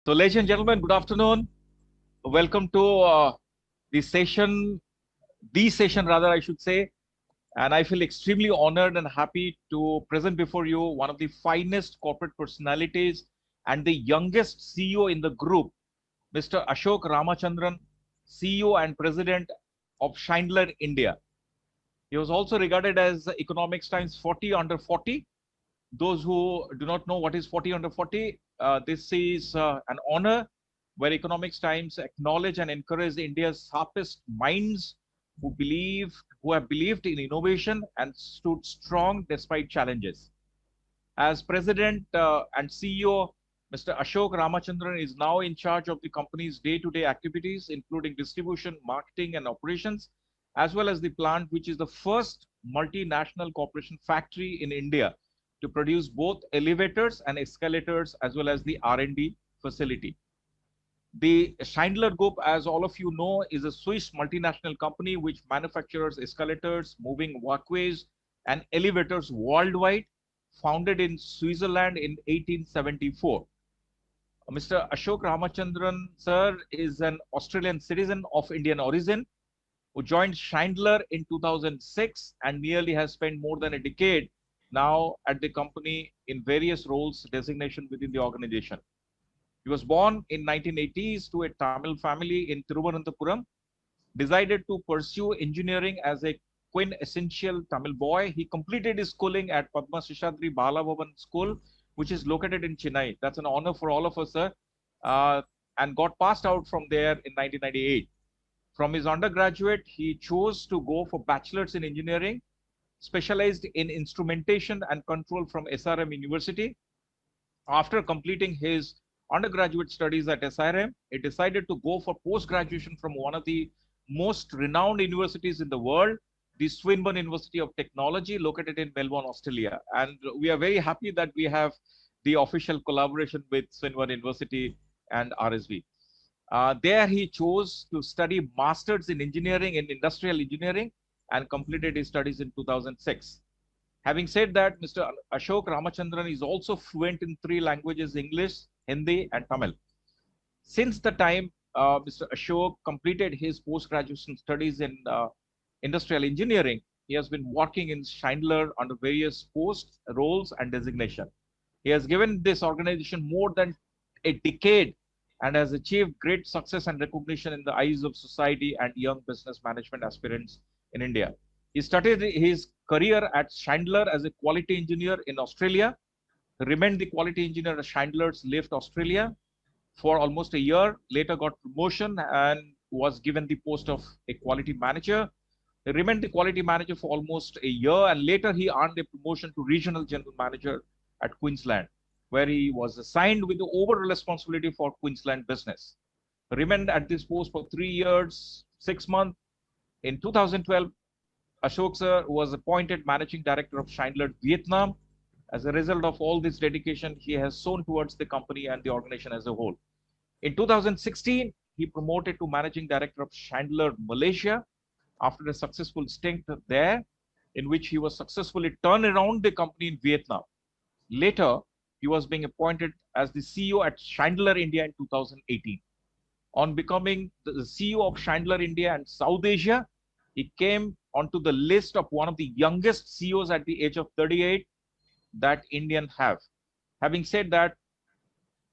So, ladies and gentlemen, good afternoon. Welcome to the session, rather, I should say. And I feel extremely honored and happy to present before you one of the finest corporate personalities and the youngest CEO in the group, Mr. Ashok Ramachandran, CEO and President of Schindler India. He was also regarded as Economics Times 40 under 40. Those who do not know what is 40 under 40, this is an honor where Economics Times acknowledge and encourage India's sharpest minds who have believed in innovation and stood strong despite challenges. As President and CEO, Mr. Ashok Ramachandran is now in charge of the company's day-to-day activities, including distribution, marketing, and operations, as well as the plant, which is the first multinational corporation factory in India to produce both elevators and escalators, as well as the R&D facility. The Schindler Group, as all of you know, is a Swiss multinational company which manufactures escalators, moving walkways, and elevators worldwide, founded in Switzerland in 1874. Mr. Ashok Ramachandran, sir, is an Australian citizen of Indian origin who joined Schindler in 2006 and nearly has spent more than a decade now at the company in various roles designation within the organization. He was born in 1980s to a Tamil family in Thiruvananthapuram, decided to pursue engineering as a quintessential Tamil boy. He completed his schooling at Padma Shishadri Balabhavan School, which is located in Chennai. That's an honor for all of us, sir. And got passed out from there in 1998. From his undergraduate, he chose to go for bachelor's in engineering, specialized in instrumentation and control from SRM University. After completing his undergraduate studies at SRM, he decided to go for post-graduation from one of the most renowned universities in the world, the Swinburne University of Technology, located in Melbourne, Australia. And we are very happy that we have the official collaboration with Swinburne University and RSV. There he chose to study masters in engineering in industrial engineering and completed his studies in 2006. Having said that, Mr. Ashok Ramachandran is also fluent in three languages, English, Hindi, and Tamil. Since the time Mr. Ashok completed his post-graduation studies in industrial engineering, he has been working in Schindler under various posts, roles, and designation. He has given this organization more than a decade and has achieved great success and recognition in the eyes of society and young business management aspirants in India. He started his career at Schindler as a quality engineer in Australia, remained the quality engineer at Schindler's left Australia for almost a year, later got promotion and was given the post of a quality manager. He remained the quality manager for almost a year and later he earned a promotion to regional general manager at Queensland, where he was assigned with the overall responsibility for Queensland business. Remained at this post for 3 years, 6 months. In 2012, Ashok sir was appointed managing director of Schindler Vietnam. As a result of all this dedication, he has shown towards the company and the organization as a whole. In 2016, he promoted to managing director of Schindler Malaysia after a successful stint there, in which he was successfully turned around the company in Vietnam. Later, he was being appointed as the CEO at Schindler India in 2018. On becoming the CEO of Schindler India and South Asia, he came onto the list of one of the youngest CEOs at the age of 38 that Indian have. Having said that,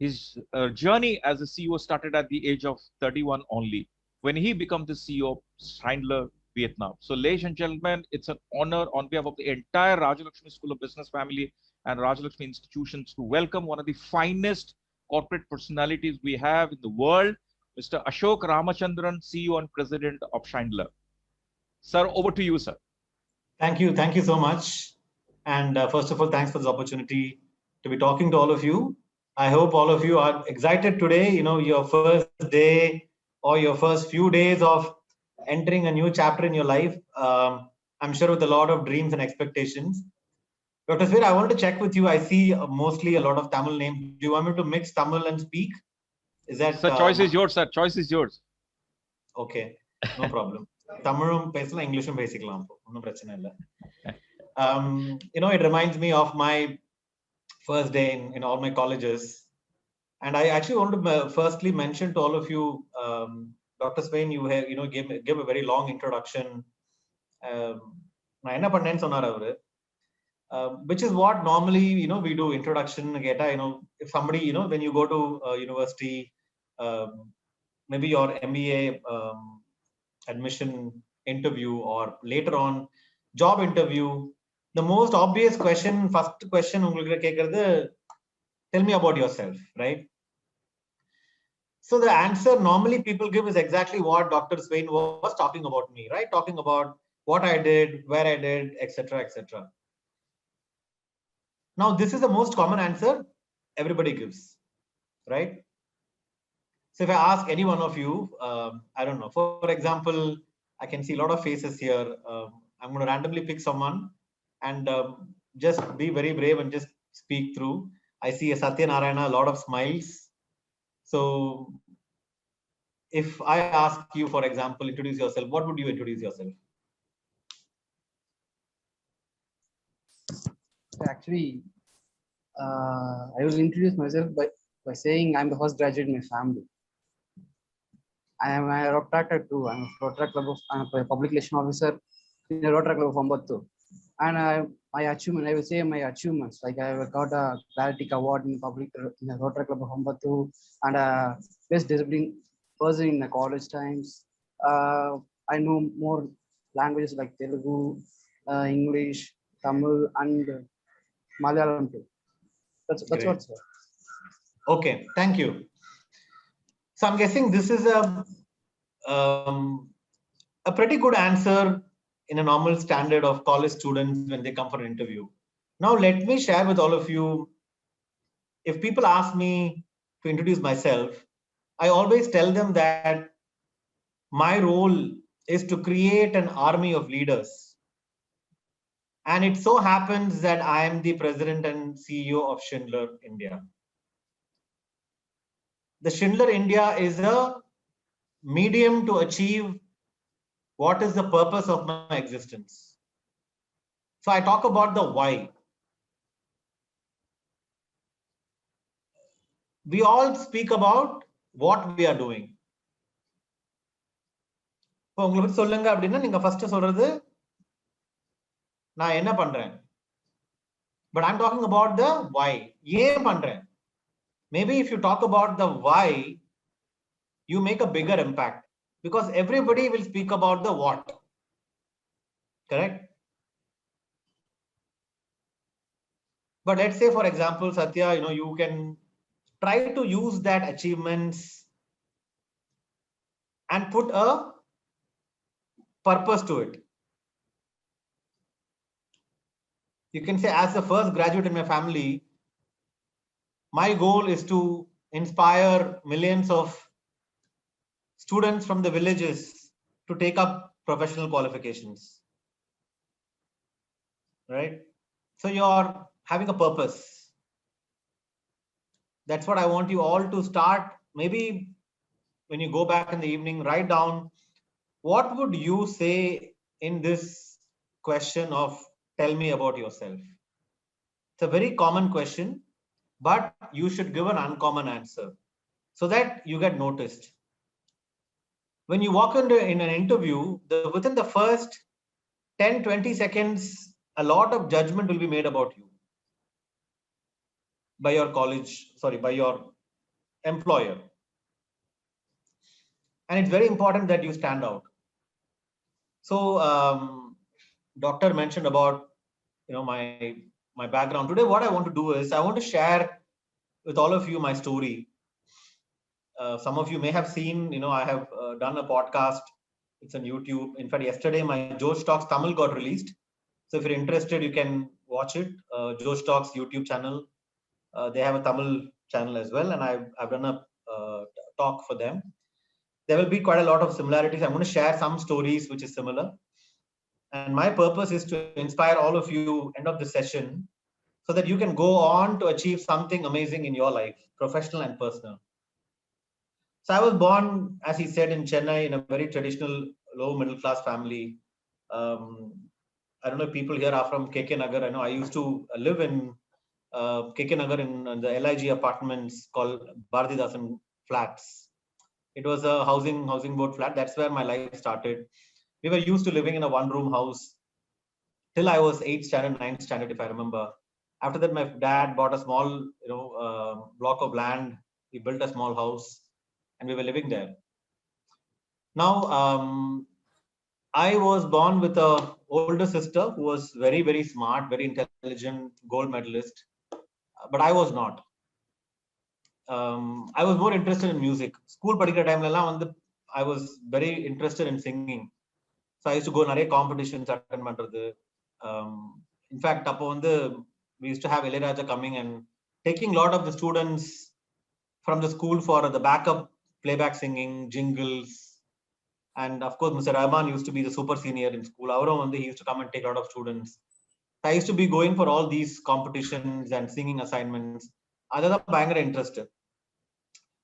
his journey as a CEO started at the age of 31 only, when he became the CEO of Schindler Vietnam. So, ladies and gentlemen, it's an honor on behalf of the entire Rajalakshmi School of Business family and Rajalakshmi institutions to welcome one of the finest corporate personalities we have in the world, Mr. Ashok Ramachandran, CEO and President of Schindler. Sir, over to you, sir. Thank you. Thank you so much. And first of all, thanks for this opportunity to be talking to all of you. I hope all of you are excited today, your first day or your first few days of entering a new chapter in your life. I'm sure with a lot of dreams and expectations. Dr. Svir, I wanted to check with you. I see mostly a lot of Tamil names. Do you want me to mix Tamil and speak? Is that... Sir, choice is yours, sir. Choice is yours. Okay, no problem. Tamilum பேசலாம் இங்கிலீஷும் பேசிக்கலாம் ஒன்றும் பிரச்சனை இல்லை. It reminds me of my first day in all my colleges, And I actually want to firstly mention to all of you, Dr. Swain, you have, gave a very long introduction. நான் என்ன பண்ணேன்னு சொன்னார் அவரு, which is what normally, we do introduction. If somebody, when you go to university, maybe your MBA admission interview or later on job interview, the most obvious question, first question, உங்களுக்கு கேக்குறது, tell me about yourself, right? So the answer normally people give is exactly what Dr. Swain was talking about me, right? Talking about what I did, where I did, etc., etc. Now, this is the most common answer everybody gives, right? So if I ask any one of you, I don't know, for example, I can see a lot of faces here. I'm going to randomly pick someone and just be very brave and just speak through. I see a Satya Narayana, a lot of smiles. So if I ask you, for example, introduce yourself, what would you introduce yourself? Actually, I will introduce myself by saying I'm the first graduate in my family. I am a Rotaract too. I'm a Rotaract Club I'm a public relation officer in the Rotaract Club of Ambattur. And my achievement, I will say my achievements, like I got a Clarity Award in the Rotaract Club of Ambattur and a best discipline person in the college times. I know more languages like Telugu, English, Tamil, and Malayalam too. That's what, sir. Okay, thank you. So I'm guessing this is a pretty good answer in a normal standard of college students when they come for an interview. Now, let me share with all of you, if people ask me to introduce myself, I always tell them that my role is to create an army of leaders. And it so happens that I am the president and CEO of Schindler India. The Schindler India is a medium to achieve what is the purpose of my existence. So I talk about the why. We all speak about what we are doing. இப்போ உங்களை பத்தி சொல்லுங்க அப்படின்னா நீங்க first சொல்றது நான் என்ன பண்றேன். But I'm talking about the why. ஏன் பண்றேன். Maybe if you talk about the why, you make a bigger impact because everybody will speak about the what. Correct? But let's say, for example, Satya, you can try to use that achievements and put a purpose to it. You can say, as the first graduate in my family, my goal is to inspire millions of students from the villages to take up professional qualifications. Right? So you're having a purpose. That's what I want you all to start. Maybe when you go back in the evening, write down what would you say in this question of tell me about yourself. It's a very common question, but you should give an uncommon answer so that you get noticed. When you walk in an interview, within the first 10-20 seconds, a lot of judgment will be made about you by your employer. And it's very important that you stand out. So doctor mentioned about my background. Today what I want to do is I want to share with all of you my story. Some of you may have seen, I have done a podcast. It's on YouTube. In fact, yesterday my Josh Talks Tamil got released. So if you're interested, you can watch it. Josh Talks YouTube channel. They have a Tamil channel as well, and I've done a talk for them. There will be quite a lot of similarities. I'm going to share some stories which is similar. And my purpose is to inspire all of you end of the session so that you can go on to achieve something amazing in your life, professional and personal. So I was born, as he said, in Chennai in a very traditional low middle class family. I don't know if people here are from KK Nagar. I know I used to live in KK Nagar in the LIG apartments called Bharatidasan Flats. It was a housing board flat. That's where my life started. We were used to living in a one-room house till I was 8th standard, 9th standard, if I remember. After that, my dad bought a small, block of land. We built a small house, and we were living there. Now, I was born with a older sister who was very, very smart, very intelligent, gold medalist, but I was not. I was more interested in music. School particular time, I was very interested in singing. So I used to go நிறைய competitions attend பண்றது. In fact, we used to have Ilayaraja coming and taking a lot of the students from the school for the backup playback singing, jingles. And of course, Mr. Rahman used to be the super senior in school. He used to come and take a lot of students. I used to be going for all these competitions and singing assignments. That's bangor interested.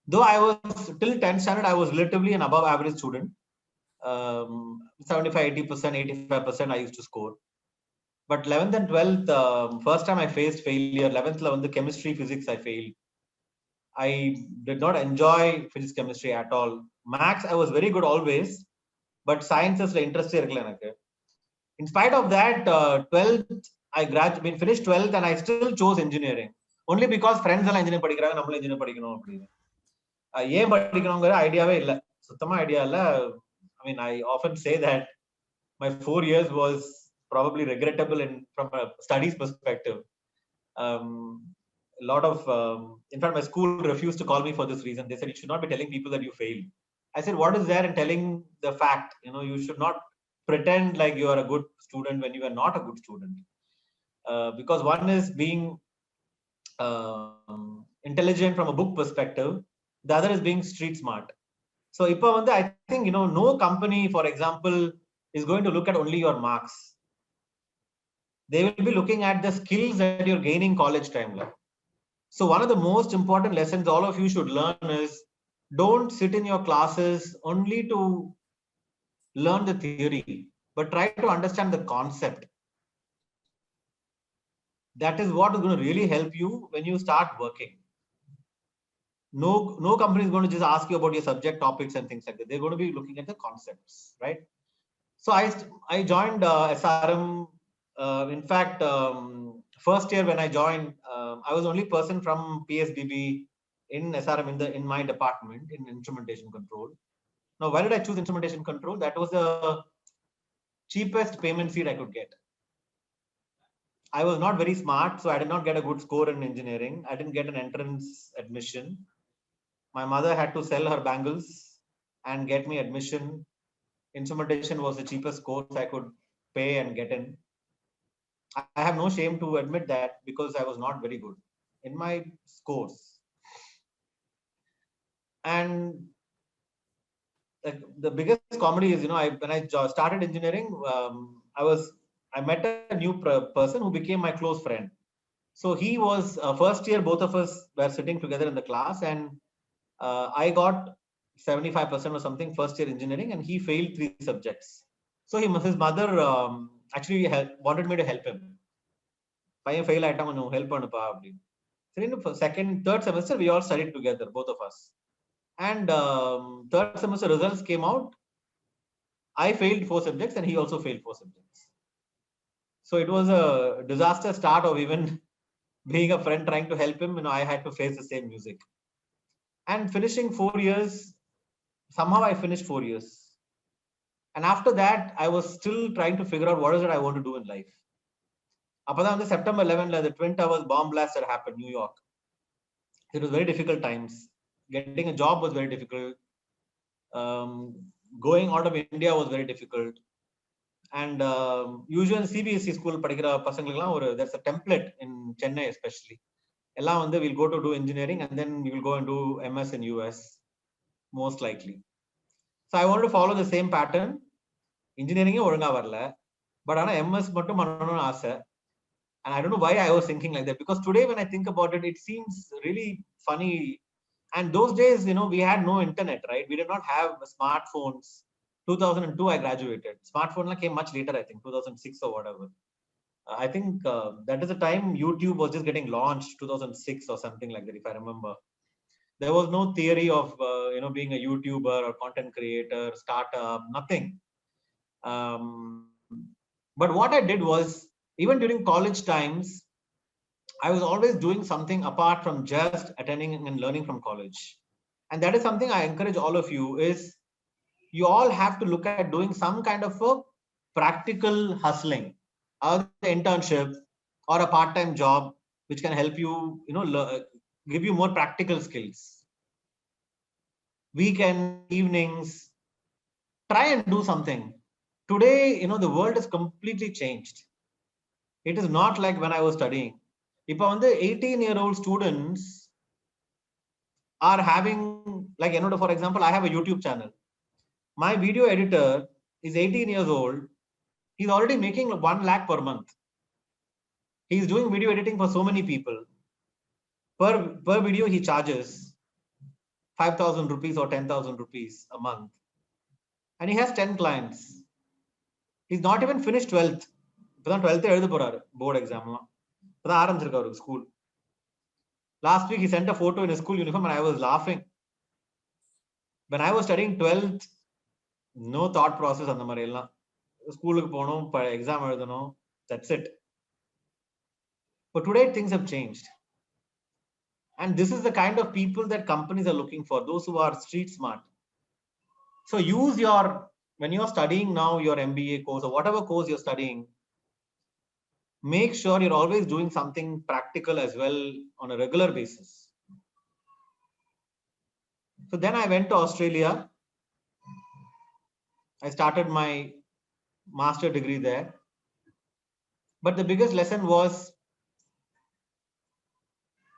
Though I was till 10th standard, I was relatively an above average student. 75, 80%, 85% I used to score. But 11th and 12th, first time I faced failure. 11th, the chemistry, physics, I failed. I did not enjoy physics, chemistry at all. Maths, I was very good always, but science is interest. In spite of that, 12th, I finished 12th and I still chose engineering. Only because friends are engineering படிக்கிறாங்க நம்மளும் engineering படிக்கணும் அப்படின்னு. ஏன் படிக்கணும்ங்கற ஐடியாவே இல்ல. சுத்தமா idea இல்ல. I mean, I often say that my 4 years was probably regrettable from a studies perspective. A lot of, in fact, my school refused to call me for this reason. They said, you should not be telling people that you failed. I said, what is there in telling the fact? You should not pretend like you are a good student when you are not a good student. Because one is being intelligent from a book perspective. The other is being street smart. So I think, no company, for example, is going to look at only your marks. They will be looking at the skills that you're gaining college time. So one of the most important lessons all of you should learn is, don't sit in your classes only to learn the theory, but try to understand the concept. That is what is going to really help you when you start working. No company is going to just ask you about your subject topics and things like that. They're going to be looking at the concepts, right? So I joined SRM. In fact, first year when I joined, I was the only person from PSBB in SRM in my department in instrumentation control. Now, why did I choose instrumentation control? That was the cheapest payment seat I could get. I was not very smart, so I did not get a good score in engineering. I didn't get an entrance admission. My mother had to sell her bangles and get me admission. Instrumentation was the cheapest course I could pay and get in. I have no shame to admit that, because I was not very good in my scores. And the biggest comedy is, when I started engineering, I met a new person who became my close friend. So he was first year, both of us were sitting together in the class, and I got 75% or something first year engineering, and he failed 3 subjects. So his mother actually wanted me to help him. Paiyan fail item and help pannuppa appdi. So in the second, third semester, we all studied together, both of us. And third semester results came out. I failed 4 subjects and he also failed 4 subjects. So it was a disaster start of even being a friend trying to help him. I had to face the same music. And finishing 4 years, somehow I finished 4 years. And after that, I was still trying to figure out what is it I want to do in life. On the September 11th, the Twin Towers bomb blast that happened in New York. It was very difficult times. Getting a job was very difficult. Going out of India was very difficult. And usually CBSE school, there's a template in Chennai especially. We'll go to do engineering and then we will go and do MS in US, most likely. So I wanted to follow the same pattern. Engineering oranga varla, but ana MS mattum pannanum aasa. And I don't know why I was thinking like that, because today when I think about it, it seems really funny. And those days, we had no internet, right? We did not have smartphones. 2002 I graduated. Smartphone came much later, I think 2006 or whatever. I think that is the time YouTube was just getting launched, 2006 or something like that, if I remember. There was no theory of being a YouTuber or content creator, startup, nothing. But what I did was, even during college times, I was always doing something apart from just attending and learning from college. And that is something I encourage all of you is you all have to look at doing some kind of a practical hustling, either internship or a part-time job, which can help you, give you more practical skills. Weekend, evenings, try and do something. Today, the world has completely changed. It is not like when I was studying. If on the 18-year-old students are having, like, for example, I have a YouTube channel. My video editor is 18 years old. He's already making 1 lakh per month. He's doing video editing for so many people. Per video, he charges 5,000 rupees or 10,000 rupees a month. And he has 10 clients. He's not even finished 12th. 12th board exam. School. Last week, he sent a photo in his school uniform and I was laughing. When I was studying 12th, no thought process on the Marilla. School exam, that's it. But today, things have changed. And this is the kind of people that companies are looking for, those who are street smart. So use when you're studying now your MBA course or whatever course you're studying, make sure you're always doing something practical as well on a regular basis. So then I went to Australia. I started my master degree there. But the biggest lesson was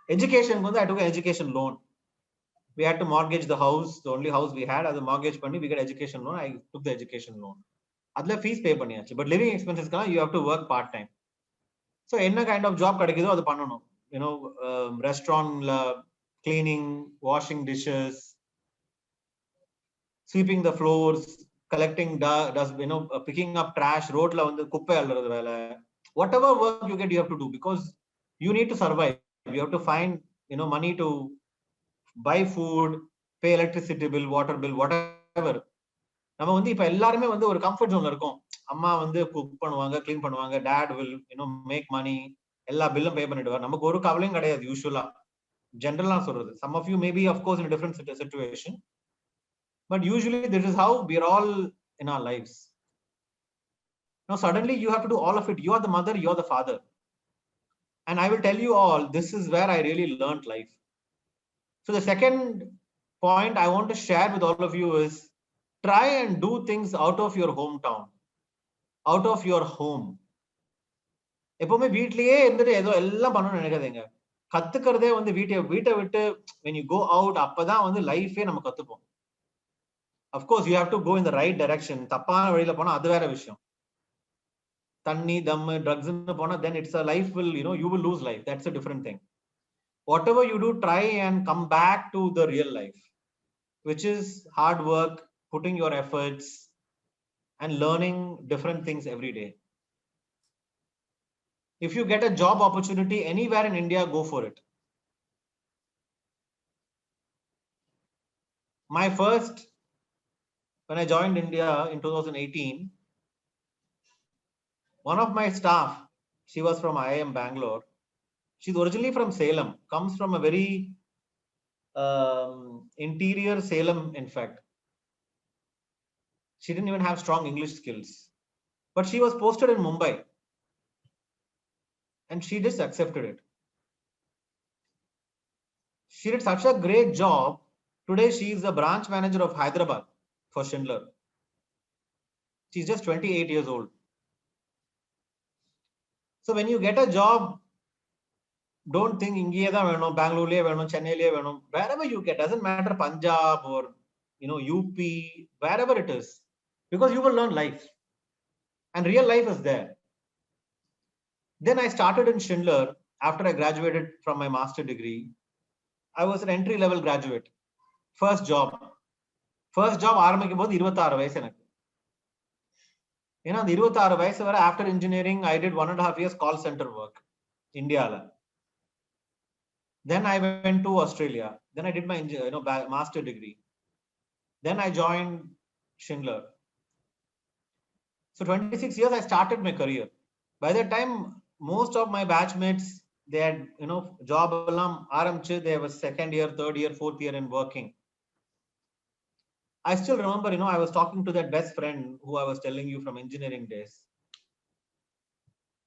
education. I took an education loan. We had to mortgage the house. The only house we had as a mortgage money, we got education loan. I took the education loan. Adla fees pay paniyachu. But living expenses, you have to work part-time. So any kind of job kadikidho adu pannanum. Restaurant, cleaning, washing dishes, sweeping the floors, collecting dust, picking up trash, road la vandu kuppai alladradhu vela. Whatever work you get, you have to do because you need to survive. You have to find money to buy food, pay electricity bill, water bill, whatever. நம்ம வந்து இப்ப எல்லாருமே வந்து ஒரு comfort ஜோன்ல இருக்கோம். அம்மா வந்து குக் பண்ணுவாங்க, க்ளீன் பண்ணுவாங்க, டாட் வில் மேக் மணி, எல்லா பில்லும் பே பண்ணிடுவார். நமக்கு ஒரு கவலையும் கிடையாது யூசுவலா. ஜெனரலா சொல்றது. Some of you may be of course in a different situation. But usually this is how we are all in our lives. Now suddenly you have to do all of it. You are the mother, you are the father. And I will tell you all, this is where I really learned life. So the second point I want to share with all of you is try and do things out of your hometown, out of your home. எப்பவுமே வீட்லயே இருந்துட்டு ஏதோ எல்லாம் பண்ணணும்னு நினைக்காதீங்க. கத்துக்கிறதே வந்து வீட்டை விட்டு when you go out அப்பதான் வந்து லைஃபே நம்ம கத்துப்போம். Of course you have to go in the right direction. தப்பான வழியில போனா அது வேற விஷயம். தண்ணி தம்மு ட்ரக்ஸ்னு போனா then it's a life will you will lose life. That's a different thing. Whatever you do, try and come back to the real life, which is hard work, putting your efforts and learning different things every day. If you get a job opportunity anywhere in India, go for it. When I joined India in 2018, one of my staff, she was from IIM Bangalore. She's originally from Salem, comes from a very interior Salem, in fact. She didn't even have strong English skills. But she was posted in Mumbai. And she just accepted it. She did such a great job. Today, she is the branch manager of Hyderabad for Schindler. She's just 28 years old. So when you get a job, don't think India da veno, Bangalore veno, Chennai veno, wherever you get, doesn't matter Punjab or UP, wherever it is, because you will learn life. And real life is there. Then I started in Schindler after I graduated from my master degree. I was an entry-level graduate. First job ஆரம்பிக்கும் போது 26 வயசு எனக்கு. You know, the 26 வயசு வரை after engineering, I did 1.5 years call center work, India. Then I went to Australia. Then I did my master degree. Then I joined Schindler. So 26 years I started my career. By that time, most of my batchmates, they had, job alum aramchu, they were second year, third year, fourth year in working. I still remember, I was talking to that best friend who I was telling you from engineering days,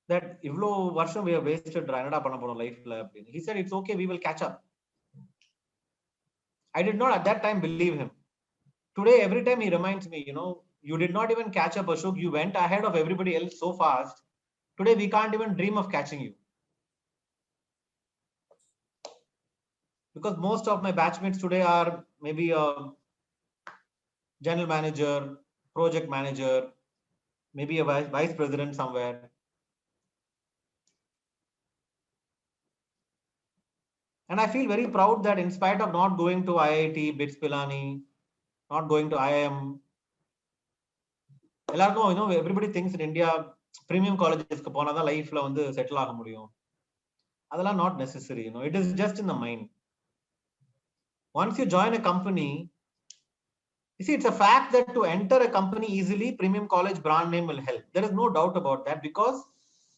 that ivlo varsham we have wasted ranada panna porom life la. He said, it's okay, we will catch up. I did not at that time believe him. Today, every time he reminds me, you did not even catch up, Ashok. You went ahead of everybody else so fast. Today, we can't even dream of catching you. Because most of my batchmates today are maybe a general manager, project manager, maybe a vice president somewhere. And I feel very proud that in spite of not going to IIT, BITS Pilani, not going to IIM, everybody thinks in India, premium colleges ku pona da life la vandu settle aga mudiyum. Adala not necessary, it is just in the mind. Once you join a company, you see, it's a fact that to enter a company easily, premium college brand name will help. There is no doubt about that, because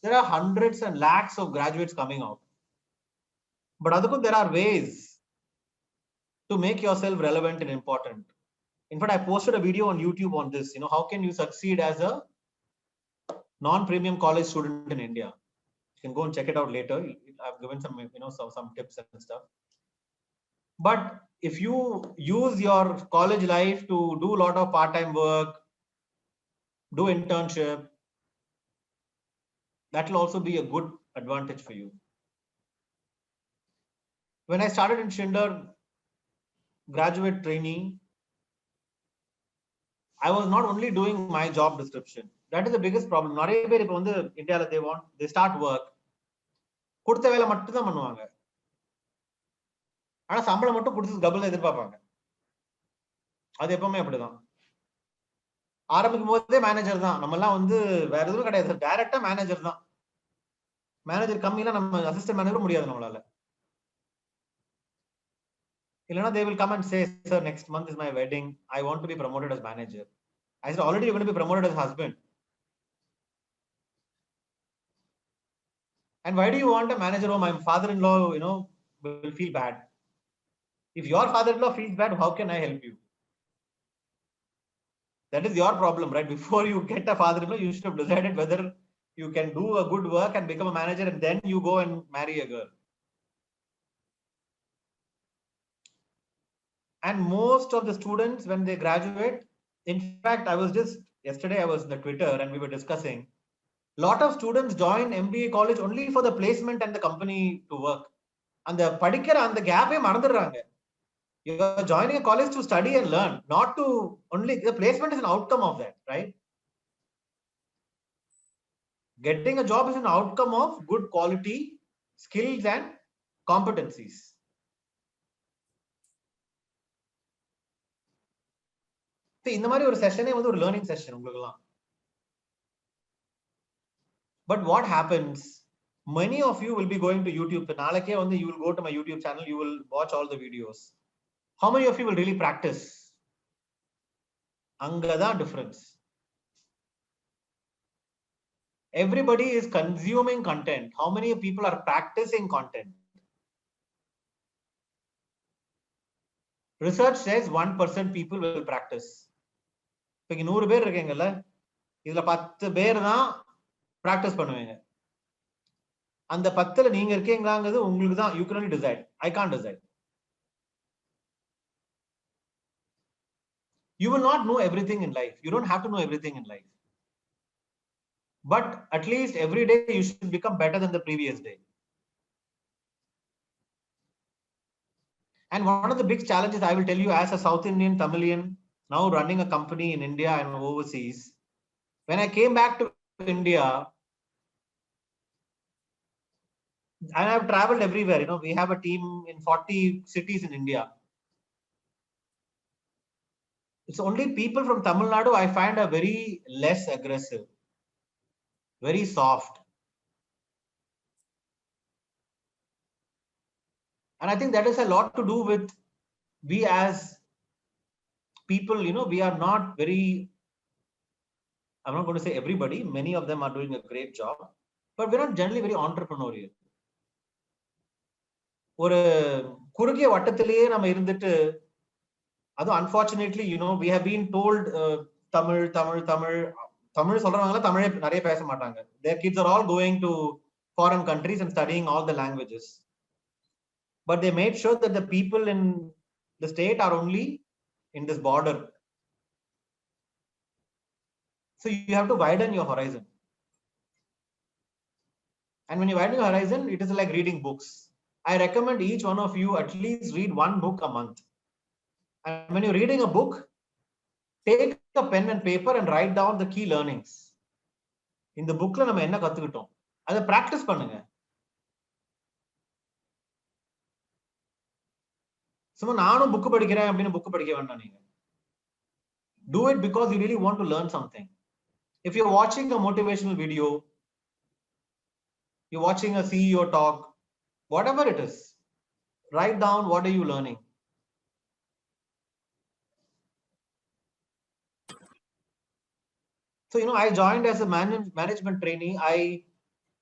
there are hundreds and lakhs of graduates coming out. But otherwise, there are ways to make yourself relevant and important. In fact, I posted a video on YouTube on this. How can you succeed as a non-premium college student in India? You can go and check it out later. I've given some, some tips and stuff. But if you use your college life to do a lot of part-time work, do internship, that will also be a good advantage for you. When I started in Schindler, graduate trainee, I was not only doing my job description. That is the biggest problem. நிறைய பேர் இப்போ வந்து இந்தியால they start work, கொடுத்த வேலை மட்டும் தான் பண்ணுவாங்க, ஆனா சம்பளம் மட்டும் கொடுத்து டபுள் எதிர்பார்ப்பாங்க. அது எப்பவுமே அப்படிதான். ஆரம்பிக்கும் போதே மேனேஜர் தான், நம்ம எல்லாம் வந்து வேற எதுவும் கிடையாது, டைரக்டா மேனேஜர் தான். மேனேஜர் கம்மியில நம்ம அசிஸ்டன்ட் மேனேஜர் முடியாது நம்மளால. இல்லைன்னா they will come and say, sir, next month is my wedding, I want to be promoted as manager. I said, already you're going to be promoted as husband. And why do you want a manager? Oh, my father-in-law, will feel bad. If your father-in-law feels bad, how can I help you? That is your problem, right? Before you get a father-in-law, you should have decided whether you can do a good work and become a manager, and then you go and marry a girl. And most of the students, when they graduate, in fact, yesterday I was in the Twitter and we were discussing, lot of students join MBA college only for the placement and the company to work. And the padikira and the gap marandiranga. You are joining a college to study and learn, not to only, the placement is an outcome of that, right? Getting a job is an outcome of good quality skills and competencies. இந்த மாதிரி ஒரு செஷனே வந்து ஒரு learning session உங்களுக்குலாம். But what happens, many of you will be going to YouTube. நாளைக்கே வந்து you will go to my YouTube channel, you will watch all the videos. How many of you will really practice? அங்கதான் difference. Everybody is consuming content. How many people are practicing content? Research says 1% people will practice. இப்போ 100 பேர் இருக்கீங்கல்ல, இதுல 10 பேர் தான் practice பண்ணுவீங்க. அந்த 10ல நீங்க இருக்கீங்களாங்கிறது உங்களுக்கு தான். You can only decide. I can't decide. You will not know everything in life. You don't have to know everything in life. But at least every day you should become better than the previous day. And one of the big challenges I will tell you as a South Indian Tamilian, now running a company in India and overseas, when I came back to India, and I've traveled everywhere, we have a team in 40 cities in India. It's only people from Tamil Nadu I find are very less aggressive, very soft. And I think that is a lot to do with we as people, we are not very, I'm not going to say everybody, many of them are doing a great job, but we're not generally very entrepreneurial. ஒரு குறுகிய வட்டத்திலேயே நம்ம இருந்துட்டு, அதுவும் unfortunately, we have been told Tamil சொல்றவங்க தமிழே நிறைய பேச மாட்டாங்க. Their kids are all going to foreign countries and studying all the languages. But they made sure that the people in the state are only in this border. So you have to widen your horizon. And when you widen your horizon, it is like reading books. I recommend each one of you at least read one book a month. And when you're reading a book, take a pen and paper and write down the key learnings. In the bookல நம்ம என்ன கத்துக்கிட்டோம் அதை practice பண்ணுங்க. சும்மா நானும் book படிக்கிறேன் அப்படின்னு book படிக்க வேண்டாம். நீங்க do it because you really want to learn something. If you're watching a motivational video, you're watching a CEO talk, whatever it is, write down what are you learning. So I joined as a management trainee.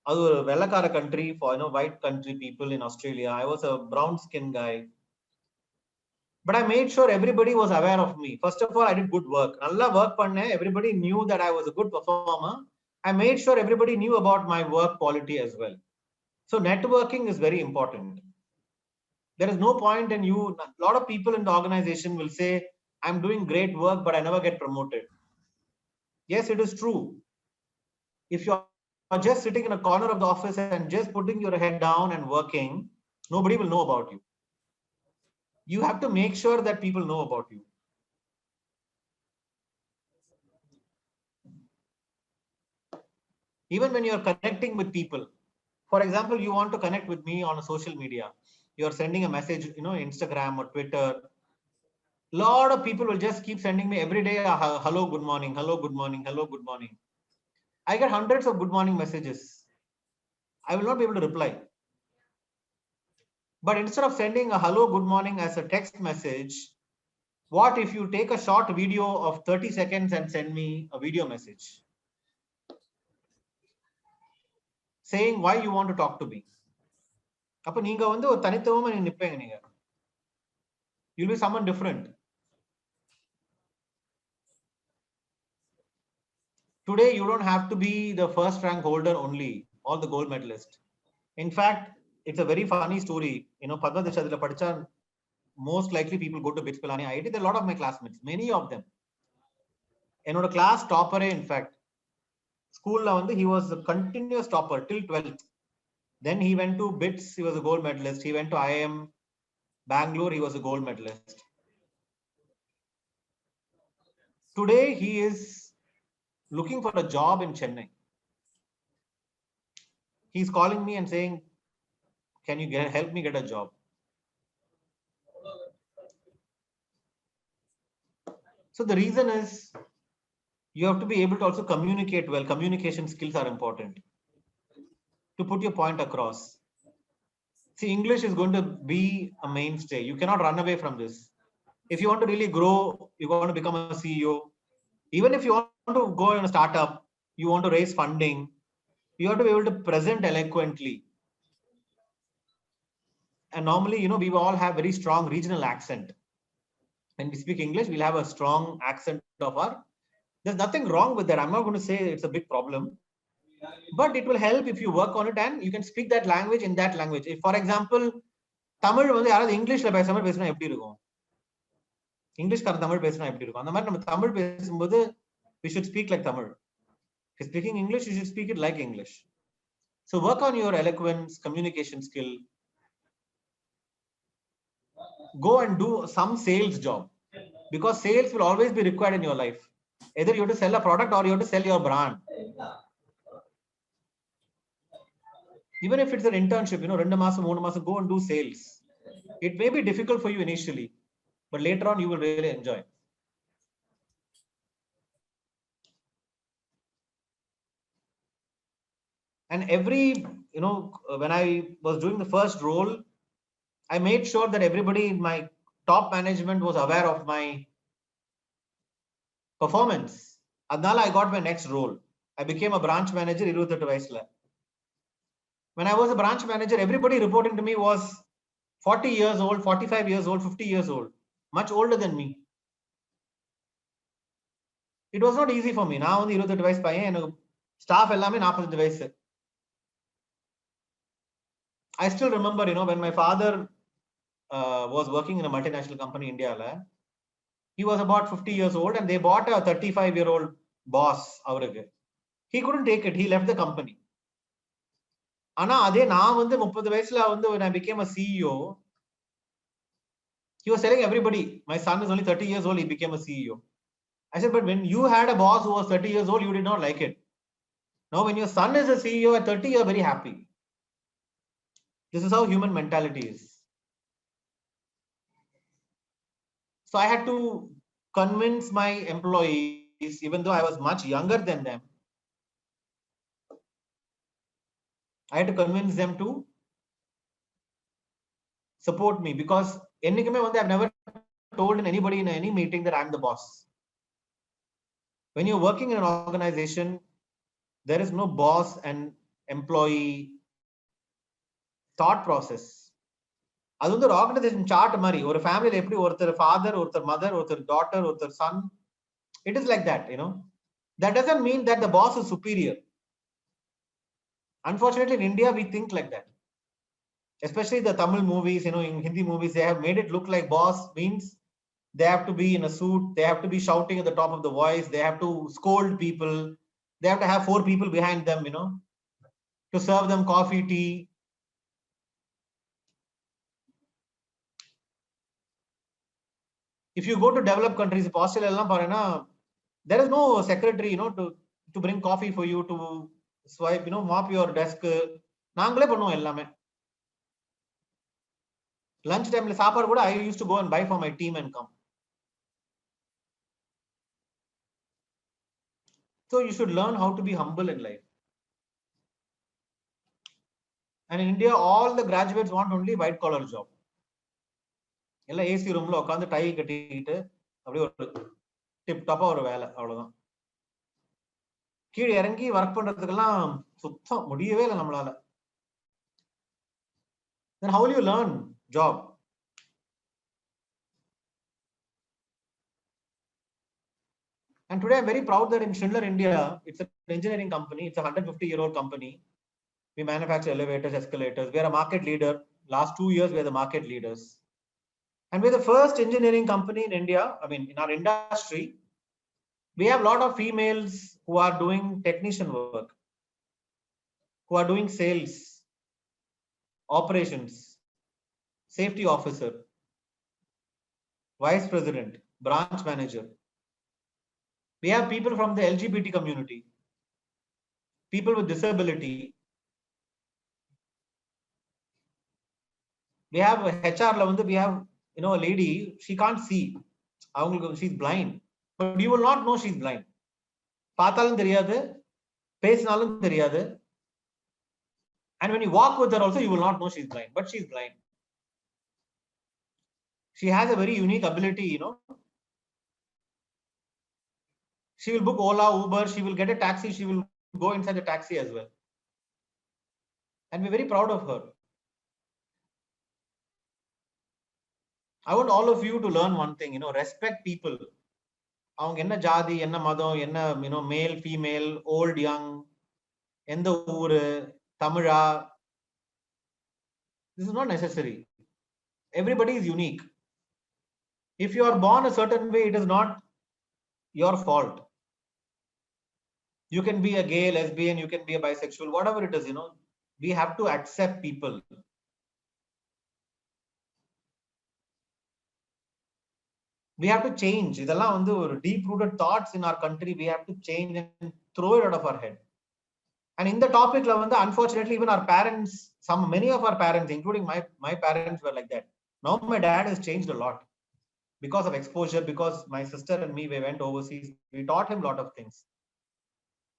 அது ஒரு வெள்ளக்கார country for white country people in Australia. I was a brown skin guy, but I made sure everybody was aware of me. First of all, I did good work. Nalla work பண்ணேன். Everybody knew that I was a good performer. I made sure everybody knew about my work quality as well. So networking is very important. There is no point in you. A lot of people in the organization will say, I'm doing great work, but I never get promoted. Yes, it is true. If you are just sitting in a corner of the office and just putting your head down and working, nobody will know about you. You have to make sure that people know about you. Even when you're connecting with people, for example, you want to connect with me on a social media, you're sending a message, Instagram or Twitter. A lot of people will just keep sending me every day, hello, good morning, hello, good morning, hello, good morning. I get hundreds of good morning messages. I will not be able to reply. But instead of sending a hello, good morning as a text message, what if you take a short video of 30 seconds and send me a video message saying why you want to talk to me? அப்ப நீங்க ஒரு தனித்துவமா நிப்பீங்க. நீங்க you'll be someone different. Today you don't have to be the first rank holder only or the gold medalist. In fact, it's a very funny story. Padma Deshadila padicha, most likely people go to BITS Pilani IIT. There are a lot of my classmates, many of them. Enoda class topper, in fact, school la he was a continuous topper till 12th. Then he went to BITS, he was a gold medalist. He went to IIM Bangalore, he was a gold medalist. Today he is looking for a job in Chennai. He's calling me and saying, can you help me get a job? So the reason is you have to be able to also communicate well. Communication skills are important to put your point across. See, English is going to be a mainstay. You cannot run away from this. If you want to really grow, you want to become a CEO. Even if you want to go in a startup, you want to raise funding, you have to be able to present eloquently. And normally, we all have very strong regional accent. When we speak English, we'll have a strong accent of our. There's nothing wrong with that. I'm not going to say it's a big problem, but it will help if you work on it and you can speak that language in that language. If, for example, Tamil யாராவது இங்கிலீஷ்ல பேசினா எப்படி இருக்கும்? இங்கிலீஷ்கார தமிழ் பேசினா எப்படி இருக்கும்? அந்த மாதிரி நம்ம தமிழ் பேசும்போது we should speak like Tamil. If you're speaking English, you should speak it like English. So work on your eloquence, communication skill. Go and do some sales job, because sales will always be required in your life. Either you have to sell a product or you have to sell your brand. Even if it's an internship, 2 மாசம் 3 மாசம், go and do sales. It may be difficult for you initially, but later on you will really enjoy. And every, when I was doing the first role, I made sure that everybody in my top management was aware of my performance. Adnala, I got my next role. I became a branch manager. When I was a branch manager, everybody reporting to me was 40 years old, 45 years old, 50 years old, much older than me. It was not easy for me. Now on the 28 device staff ellame 40 device. I still remember, when my father was working in a multinational company in India, he was about 50 years old and they bought a 35-year-old boss. He couldn't take it. He left the company. Ana adhe na வந்து 30 வயசுல வந்து when I became a CEO, he was telling everybody, my son is only 30 years old, he became a CEO. I said, but when you had a boss who was 30 years old, you did not like it. Now, when your son is a CEO at 30, you're very happy. This is how human mentality is. So I had to convince my employees, even though I was much younger than them, I had to convince them to support me because I've never told anybody in any meeting that I'm the boss. When you're working in an organization, there is no boss and employee thought process. அது வந்து ஒரு organisation chart மாதிரி ஒரு ஃபேமிலில எப்படி ஒருத்தர் father ஒருத்தர் mother ஒருத்தர் டாட்டர் ஒருத்தர் Sun it is like that. That doesn't mean that the boss is superior. Unfortunately, in India we think like that, especially the Tamil movies, in Hindi movies, they have made it look like boss means they have to be in a suit, they have to be shouting at the top of the voice, they have to scold people, they have to have 4 people behind them, to serve them coffee, tea. If you go to developed countries, Australia, there is no secretary, to bring coffee for you, to swipe, mop your desk. நாங்களே பண்ணுவோம் எல்லாமே. Lunch time சாப்பாடு கூட I used to go and buy for my team and come. So you should learn how to be humble in life. And in India, all the graduates want only white collar job. எல்லாம் AC ரூம்ல உட்காந்து tie கட்டிட்டு அப்படியே ஒரு tip டாப்பா ஒரு வேலை, அவ்வளவுதான். கீழே இறங்கி ஒர்க் பண்றதுக்கெல்லாம் சுத்தம் முடியவே இல்லை நம்மளால. Then how will you learn job? And today I'm very proud that in Schindler India, it's an engineering company. It's a 150-year-old company. We manufacture elevators, escalators. We are a market leader. Last 2 years, we are the market leaders. And we're the first engineering company in India. In our industry, we have a lot of females who are doing technician work, who are doing sales, operations, safety officer, vice president, branch manager. We have people from the LGBT community, people with disability. We have HR, we have, a lady, she can't see. She's blind. But you will not know she's blind. பார்த்தாலும் தெரியாது, பேசினாலும் தெரியாது. And when you walk with her also, you will not know she's blind, but she's blind. She has a very unique ability, She will book Ola, Uber, she will get a taxi, she will go inside the taxi as well. And we're very proud of her. I want all of you to learn one thing, respect people. அவங்க என்ன ஜாதி, என்ன மதம், என்ன male female, volt young, எந்த ஊரு, தமிழா, this is not necessary. Everybody is unique. If you are born a certain way, it is not your fault. You can be a gay, lesbian, you can be a bisexual, whatever it is, we have to accept people. We have to change. இதெல்லாம் வந்து ஒரு deep rooted thoughts in our country. We have to change and throw it out of our head. And in the topic, unfortunately, even our parents, many of our parents, including my parents, were like that. Now my dad has changed a lot because of exposure, because my sister and me, we went overseas. We taught him a lot of things.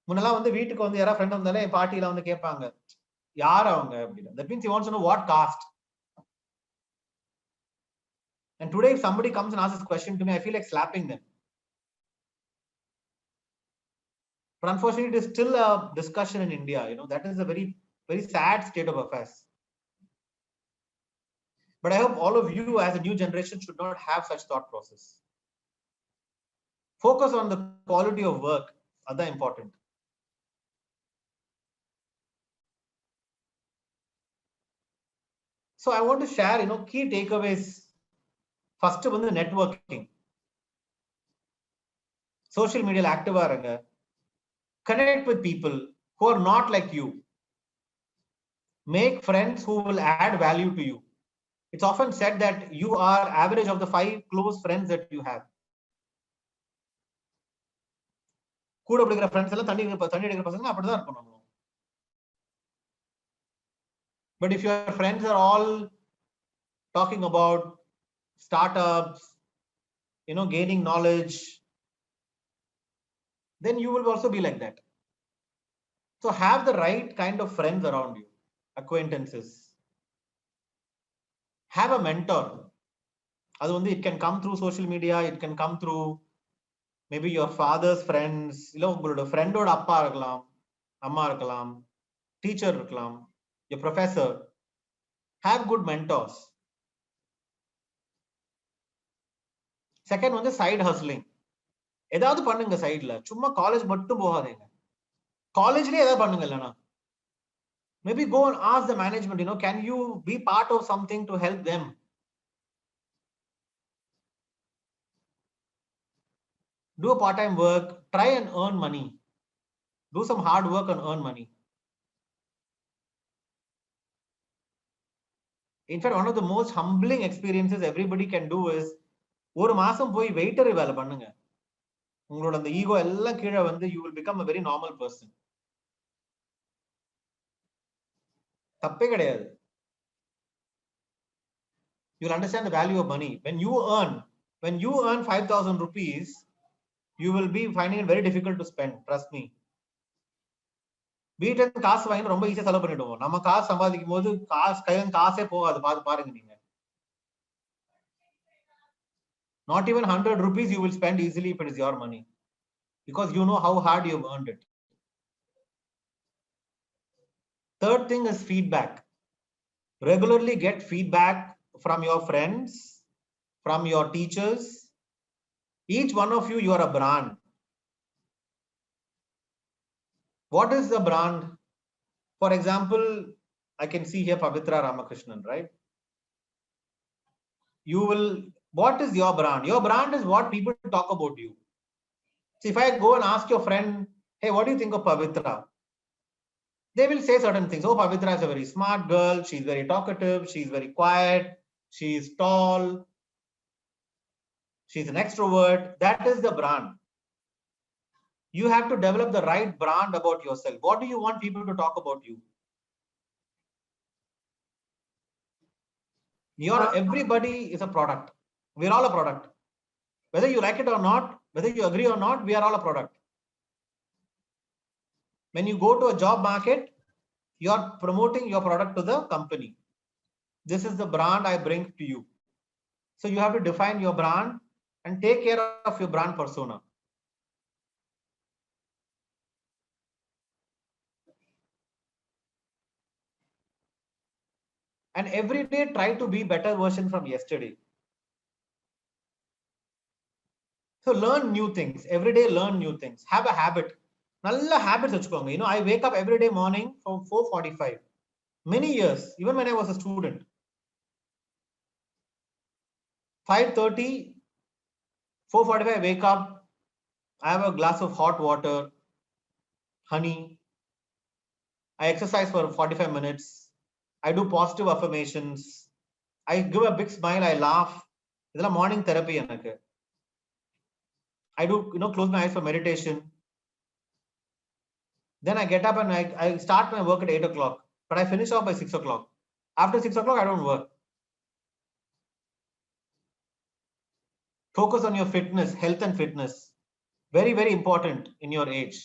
முன்னெல்லாம் வந்து வீட்டுக்கு வந்து யாராவது friend வந்தாலே பார்ட்டில வந்து கேட்பாங்க யார் அவங்க அப்படின்னு. That means he wants to know what caste. And today if somebody comes and asks this question to me, I feel like slapping them. But unfortunately, it is still a discussion in India. You know, that is a very, very sad state of affairs. But I hope all of you as a new generation should not have such thought process. Focus on the quality of work. That's important. So I want to share, you know, key takeaways. First one, the networking. Social media active aranga. Connect with people who are not like you. Make friends who will add value to you. It's often said that you are average of the 5 close friends that you have. கூட படிக்கிற friends எல்லாம் தண்ணி அடிக்கிற பசங்க அப்படிதான் இருக்கணும். But if your friends are all talking about startups, you know, gaining knowledge, then you will also be like that. So have the right kind of friends around you, acquaintances. Have a mentor. அது வந்து it can come through social media, it can come through maybe your father's friends, இல்ல உங்களோட ஃப்ரெண்டோட அப்பா இருக்கலாம், அம்மா இருக்கலாம், teacher இருக்கலாம், your professor. Have good mentors. Second வந்து சைடு ஹஸ்லிங். ஏதாவது பண்ணுங்க சைடுல, சும்மா காலேஜ் மட்டும் போகாதீங்க. காலேஜ்லயே ஏதாவது பண்ணுங்க. இல்லைனா maybe go and ask the management, you know, can you be part of something to help them? Do a part-time work, try and earn money. Do some hard work and earn money. In fact, one of the most humbling experiences everybody can do is ஒரு மாசம் போய் waiter வேலை பண்ணுங்க. உங்களோட அந்த ego எல்லாம் கீழே வந்து you will become a very normal person. தப்பே கிடையாது. You will understand the value of money. When you earn 5,000 rupees, you will be finding it very difficult to spend. Trust me. வீட்டுல காசு வாங்கி ரொம்ப ஈஸியா செலவு பண்ணிடுவோம். நம்ம காசு சம்பாதிக்கும் போது காசே போகாது. பாருங்க நீங்க. Not even 100 rupees you will spend easily if it is your money, because you know how hard you have earned it. Third thing is feedback. Regularly get feedback from your friends, from your teachers. Each one of you are a brand. What is the brand? For example, I can see here Pavitra Ramakrishnan, right? What is your brand? Your brand is what people talk about you. So if I go and ask your friend, hey, what do you think of Pavitra? They will say certain things. Oh, Pavitra is a very smart girl. She's very talkative. She's very quiet. She's tall. She's an extrovert. That is the brand. You have to develop the right brand about yourself. What do you want people to talk about you? Everybody is a product. We're all a product. Whether you like it or not, whether you agree or not, we are all a product. When you go to a job market, you are promoting your product to the company. This is the brand I bring to you. So you have to define your brand and take care of your brand persona. And every day try to be better version from yesterday. So learn new things. Every day learn new things. Have a habit. Nalla habits vechukkonga. You know, I wake up every day morning from 4:45. Many years, even when I was a student. 5:30, 4:45 I wake up. I have a glass of hot water, honey. I exercise for 45 minutes. I do positive affirmations. I give a big smile. I laugh. This is morning therapy. I do, you know, close my eyes for meditation. Then I get up and I start my work at 8 o'clock, but I finish off by 6 o'clock. After 6 o'clock, I don't work. Focus on your fitness, health and fitness. Very, very important in your age.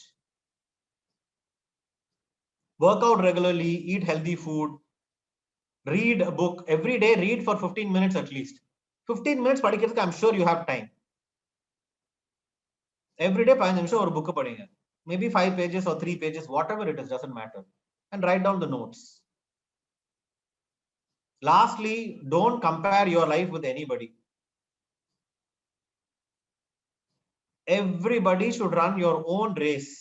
work out regularly, eat healthy food, read a book every day, read for 15 minutes at least. 15 minutes படிக்கிறதுக்கு I'm sure you have time. Every day 5 நிமிஷம் ஒரு book படிங்க. Maybe 5 pages or 3 pages, whatever it is, doesn't matter. And write down the notes. Lastly, don't compare your life with anybody. Everybody should run your own race.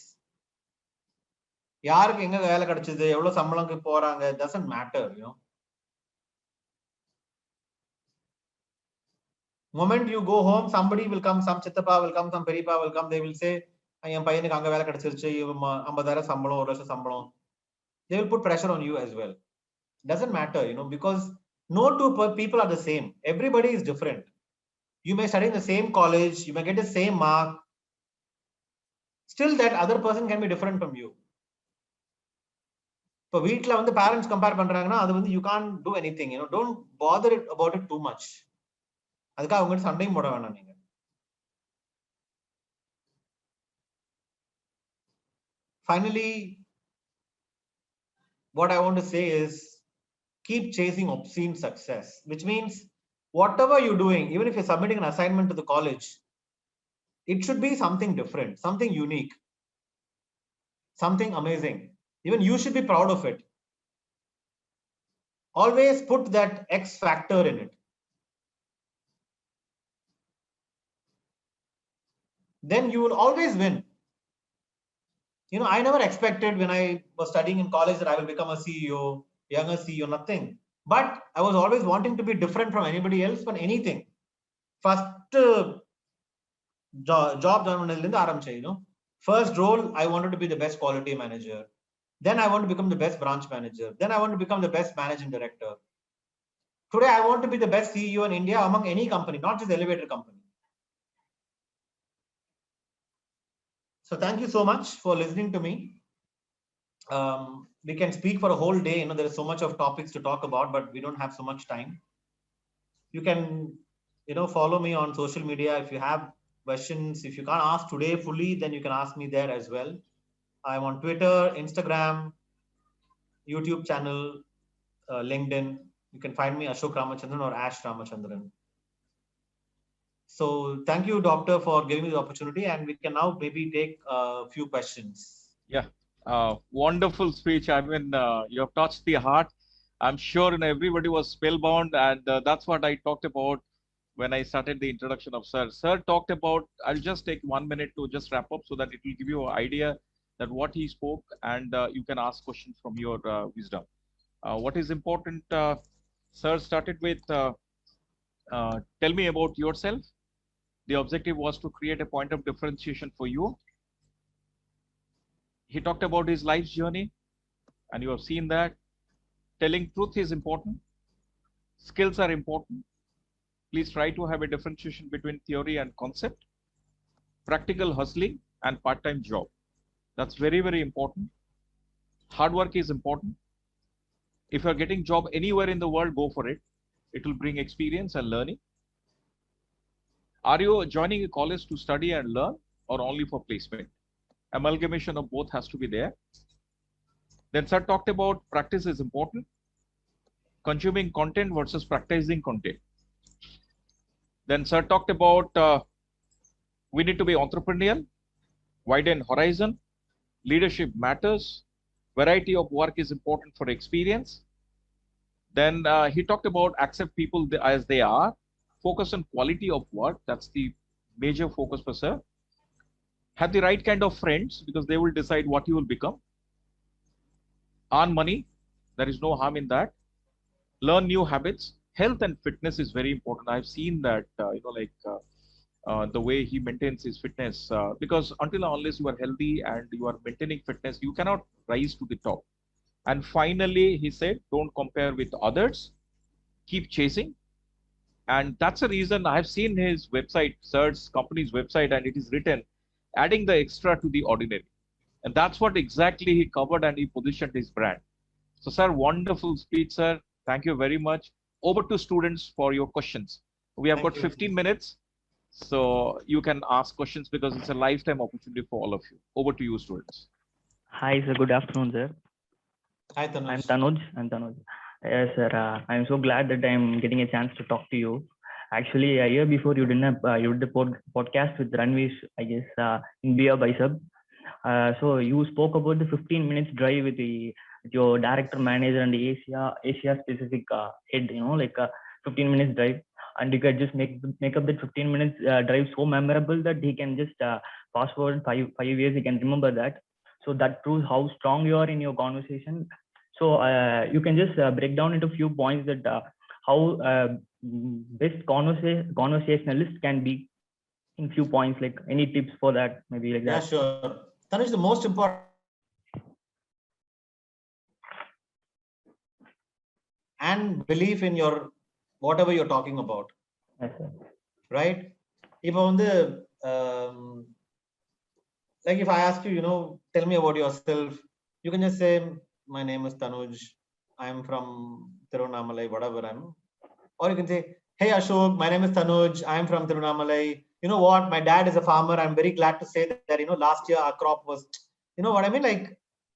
யாருக்கு எங்க வேலை கிடைச்சது, எவ்வளவு சம்பளம் போறாங்க, doesn't matter, you know. Moment you go home, somebody will come, some chittappa will come, some peripa will come, they will say, என் பையனுக்கு அங்க வேலை கிடைச்சிருச்சு, 50,000 சம்பளம், 1 லட்சம் சம்பளம். They will put pressure on you as well. Doesn't matter, you know, because no two people are the same. Everybody is different. You may study in the same college, you may get the same mark. Still that other person can be different from you. இப்போ வீட்ல வந்து parents compare பண்றாங்கன்னா அது வந்து you can't do anything, you know. Don't bother about it too much. அதுக்காக அவங்க சண்டையும் போட வேணாம் நீங்க. Finally, what I want to say is keep chasing obscene success, which means whatever you're doing, even if you're submitting an assignment to the college, it should be something different, something unique, something amazing. Even you should be proud of it. Always put that X factor in it. Then you will always win. You know, I never expected when I was studying in college that I will become a CEO, younger CEO, nothing. But I was always wanting to be different from anybody else for anything. First job, you know, first role, I wanted to be the best quality manager. Then I want to become the best branch manager. Then I want to become the best managing director. Today, I want to be the best CEO in India among any company, not just elevator company. So thank you so much for listening to me. We can speak for a whole day. You know, there is so much of topics to talk about, but we don't have so much time. You can, you know, follow me on social media. If you have questions, if you can't ask today fully, then you can ask me there as well. I'm on Twitter, Instagram, YouTube channel, LinkedIn. You can find me Ashok Ramachandran or Ash Ramachandran. So thank you, Doctor, for giving me the opportunity, and we can now maybe take a few questions. Yeah, wonderful speech. I mean, you have touched the heart. I'm sure everybody was spellbound, and that's what I talked about when I started the introduction of Sir. Sir talked about, I'll just take 1 minute to just wrap up so that it will give you an idea that what he spoke, and you can ask questions from your wisdom. What is important, Sir started with, tell me about yourself. The objective was to create a point of differentiation for you. He talked about his life's journey, and you have seen that. Telling truth is important. Skills are important. Please try to have a differentiation between theory and concept. Practical hustling and part-time job. That's very, very important. Hard work is important. If you're getting job anywhere in the world, go for it. It will bring experience and learning. Are you joining a college to study and learn, or only for placement? Amalgamation of both has to be there. Then Sir talked about practice is important. Consuming content versus practicing content. Then Sir talked about we need to be entrepreneurial, widen horizon, leadership matters, variety of work is important for experience. Then he talked about accept people as they are, focus on quality of work. That's the major focus for Sir. Have the right kind of friends, because they will decide what you will become. Earn money, there is no harm in that. Learn new habits. Health and fitness is very important. I've seen that, you know, like the way he maintains his fitness, because until unless you are healthy and you are maintaining fitness, you cannot rise to the top. And finally, he said, don't compare with others, keep chasing. And that's the reason I have seen his website, Sir's company's website, and it is written, adding the extra to the ordinary. And that's what exactly he covered, and he positioned his brand. So Sir, wonderful speech, Sir. Thank you very much. Over to students for your questions. We have got 15 minutes, so you can ask questions because it's a lifetime opportunity for all of you. Over to you, students. Hi, sir. Good afternoon, sir. Hi, Tanuj. I'm Tanuj. Yes, sir. I'm so glad that I'm getting a chance to talk to you. Actually, a year before you did the podcast with Ranvesh, I guess, in Bia Bicep. So you spoke about the 15 minutes drive with your director, manager, and the Asia specific head. 15 minutes drive, and you can just make up that 15 minutes drive so memorable that he can just fast forward five years. He can remember that. So that proves how strong you are in your conversation. So you can just break down into a few points that how best conversationalist can be in few points, like any tips for that, maybe like that. Yeah, sure. Tanuj, the most important and belief in your whatever you're talking about. Yes, sir. Right? இப்போ வந்து like if I ask you, tell me about yourself, you can just say, my name is Tanuj, I'm from Tiruvannamalai, whatever or you can say, hey Ashok, my name is Tanuj, I'm from Tiruvannamalai. You know what? My dad is a farmer. I'm very glad to say that, last year our crop was, you know what I mean? Like,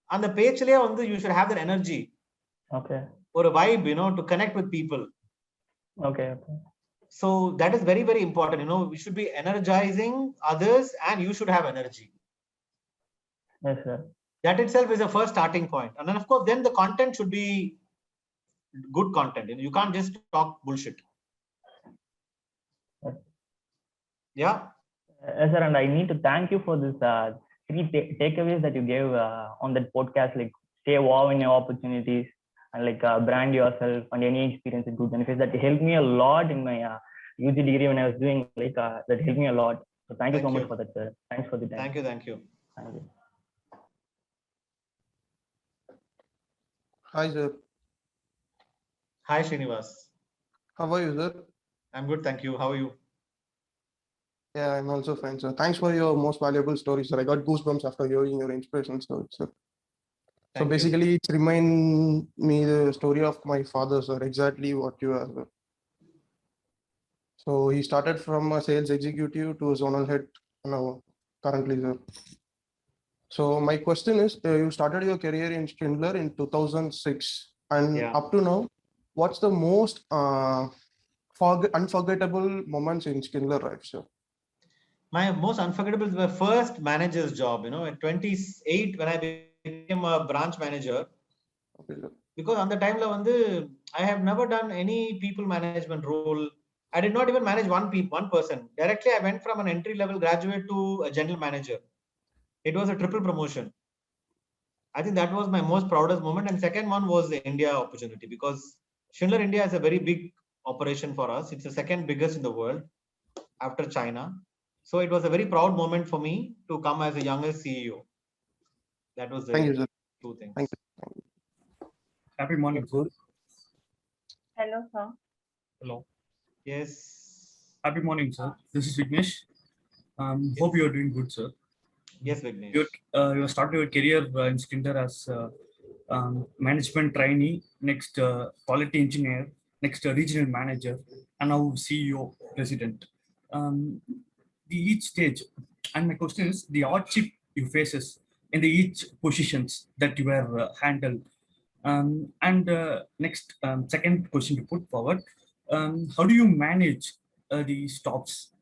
on the page layer, you should have that energy. Okay. Or a vibe, to connect with people. Okay. So that is very, very important. We should be energizing others and you should have energy. Yes, sir. That itself is a first starting point. And then, of course, then the content should be good content. You can't just talk bullshit. Yes. Yeah. Yes, sir. And I need to thank you for this three takeaways that you gave on that podcast, like stay wow in your opportunities and like brand yourself and any experience with good benefits. That helped me a lot in my UG degree when I was doing that helped me a lot. So thank you so much for that, sir. Thanks for the time. Thank you. Thank you. Hi, sir. Hi, Srinivas. How are you, sir? I'm good, thank you. How are you? Yeah, I'm also fine, sir. Thanks for your most valuable story, sir. I got goosebumps after hearing your inspiration story, sir. So basically, it's remind me the story of my father, sir. Exactly what you are, sir. So he started from a sales executive to a zonal head now, currently, sir. So my question is, you started your career in Schindler in 2006, and up to now, what's the most unforgettable moments in Schindler life, sir? My most unforgettable is my first manager's job, at 28 when I became a branch manager. Okay, sir. Because on the time I have never done any people management role. I did not even manage one person. Directly, I went from an entry-level graduate to a general manager. It was a triple promotion. I think that was my most proudest moment. And second one was the India opportunity, because Schindler India is a very big operation for us. It's the second biggest in the world after China. So it was a very proud moment for me to come as a youngest CEO. That was the two things. Thank you. Happy morning, sir. Hello, sir. Hello. Yes. Happy morning, sir. This is Vignesh. Hope you are doing good, sir. Yes, Vignesh. You started your career in Schindler as management trainee, next quality engineer, next regional manager, and now CEO, president. Each stage, and my question is the hardship you faces in the each positions that you were handled. Next, second question to put forward, how do you manage the stops?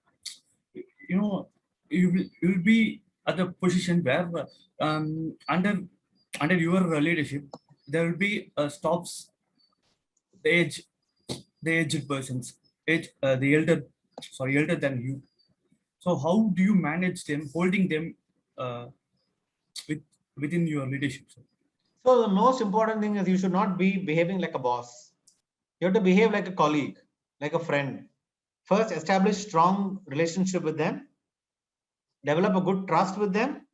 You will be at a position where under your leadership there will be stops the aged persons, elder than you. So how do you manage them, holding them within your leadership? So the most important thing is you should not be behaving like a boss. You have to behave like a colleague, like a friend. First, establish strong relationship with them, develop a good trust with them.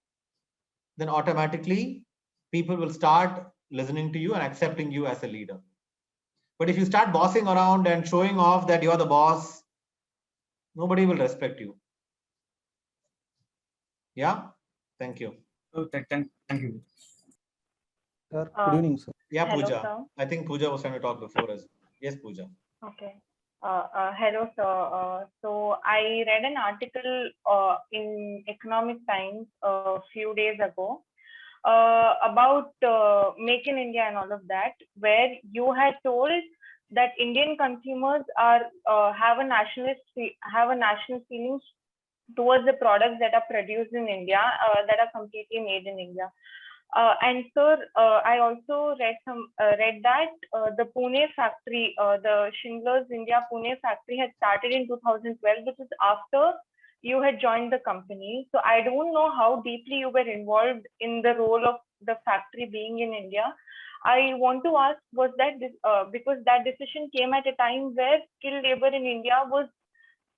Then automatically people will start listening to you and accepting you as a leader. But if you start bossing around and showing off that you're the boss, nobody will respect you. Yeah. Thank you. Oh, thank you. Sir, good evening, sir. Yeah, Hello, Pooja. sir. I think Pooja was trying to talk before us. Yes, Pooja. Okay. Hello, sir. So I read an article in Economic Times a few days ago about Make in India and all of that, where you had told that Indian consumers are have a national feeling towards the products that are produced in India, that are completely made in India. And sir, I also read that the Pune factory, the Schindler's India Pune factory, had started in 2012, which is after you had joined the company. So I don't know how deeply you were involved in the role of the factory being in India. I want to ask, was that because that decision came at a time where skilled labor in India was